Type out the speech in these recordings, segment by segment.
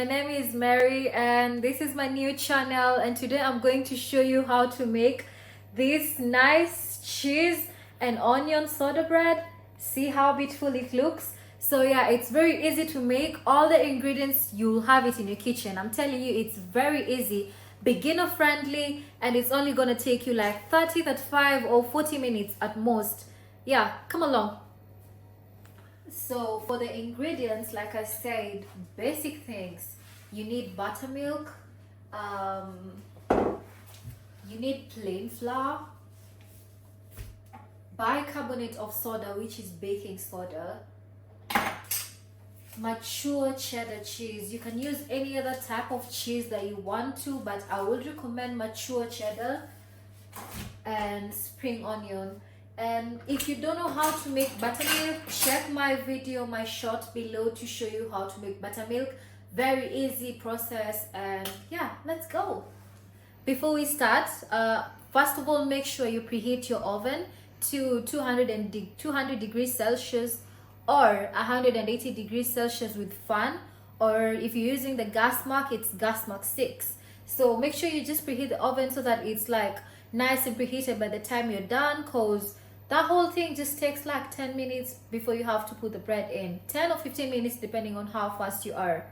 my name is Mary and this is my new channel, and today I'm going to show you how to make this nice cheese and onion soda bread. See how beautiful it looks. So yeah, it's very easy to make. All the ingredients, you'll have it in your kitchen. I'm telling you, it's very easy, beginner friendly, and it's only gonna take you like 30, 35 or 40 minutes at most. Yeah, come along. So for the ingredients, like I said, basic things. You need buttermilk, um, you need plain flour, bicarbonate of soda, which is baking soda, mature cheddar cheese. You can use any other type of cheese that you want to, but I would recommend mature cheddar, and spring onion. And if you don't know how to make buttermilk, check my video, my short below, to show you how to make buttermilk. Very easy process, and yeah, let's go. Before we start, first of all, make sure you preheat your oven to 200 degrees Celsius or 180 degrees Celsius with fan, or if you're using the gas mark, it's gas mark 6. So make sure you just preheat the oven so that it's like nice and preheated by the time you're done, cause that whole thing just takes like 10 minutes before you have to put the bread in. 10 or 15 minutes depending on how fast you are.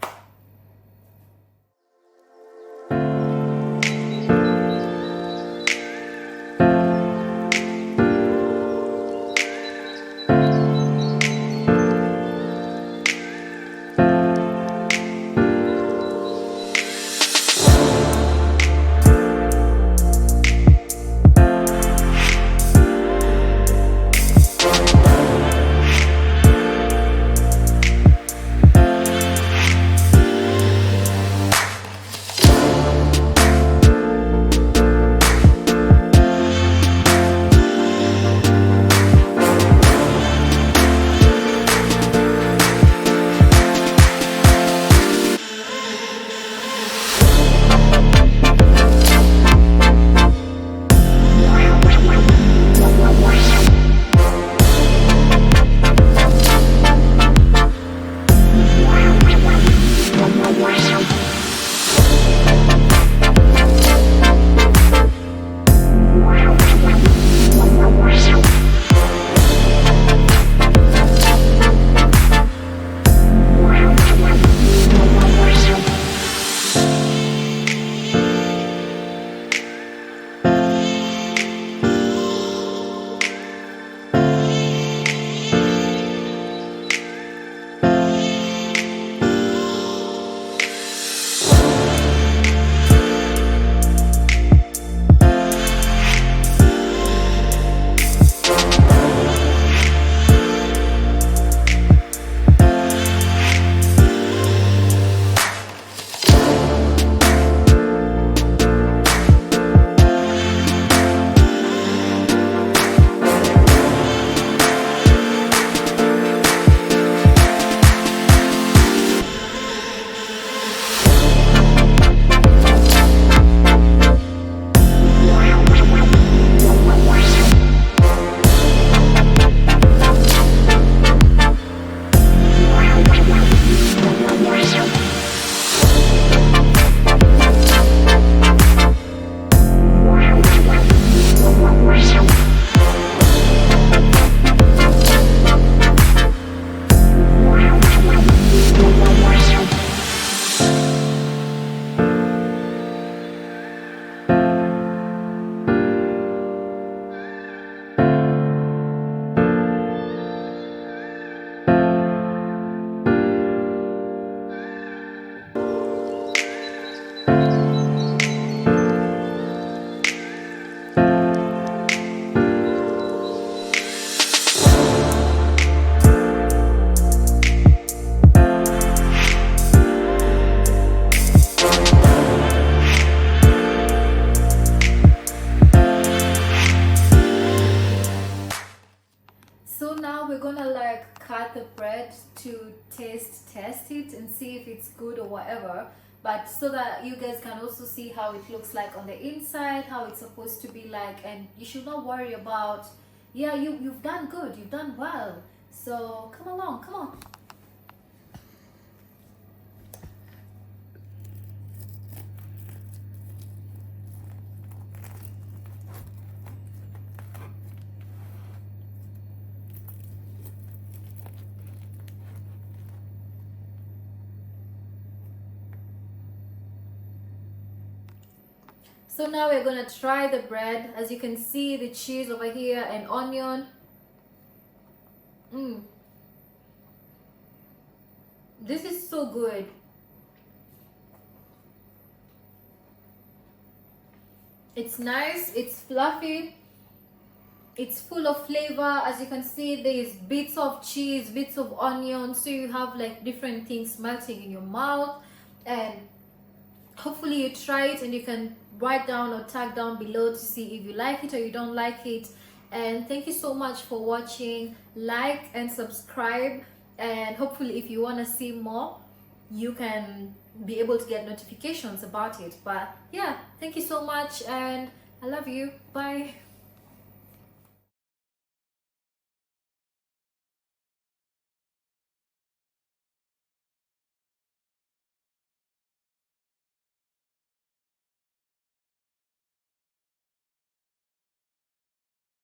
So now we're gonna like cut the bread to test it and see if it's good or whatever, but so that you guys can also see how it looks like on the inside, how it's supposed to be like. And you should not worry about, yeah, you've done good, you've done well, so come along, come on. So now we're gonna try the bread. As you can see, the cheese over here and onion. This is so good. It's nice, it's fluffy, it's full of flavor. As you can see, there's bits of cheese, bits of onion, so you have like different things melting in your mouth. And hopefully you try it, and you can write down or tag down below to see if you like it or you don't like it. And thank you so much for watching. Like and subscribe, and hopefully if you want to see more, you can be able to get notifications about it. But yeah, thank you so much, and I love you. Bye.